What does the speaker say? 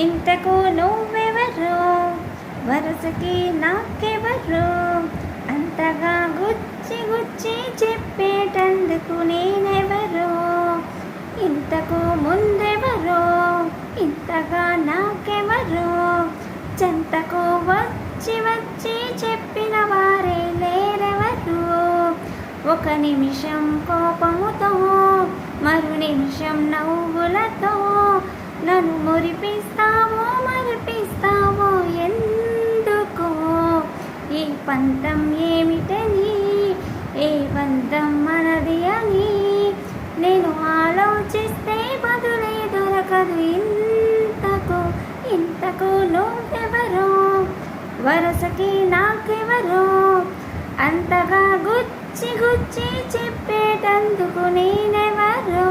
ఇంతకు నువ్వెవరో వరసకి నాకెవరో అంతగా గుచ్చి గుచ్చి చెప్పేటందుకు నేనెవరో ఇంతకు ముందెవరో ఇంతగా నాకెవరో చెంతకు వచ్చి వచ్చి చెప్పిన వారే లేరెవరు ఒక నిమిషం కోపముతో మరు నిమిషం నవ్వులతో నన్ను మురిపిస్తావో మరిపిస్తావో ఎందుకో ఈ పంతం ఏమిటని ఏ బంధం మనది అని నేను ఆలోచిస్తే బదులే దొరకదు ఇంతకు నువ్వెవరో వరసకి నాకెవరో అంతగా గుచ్చి గుచ్చి చెప్పేటందుకు నేనెవరో.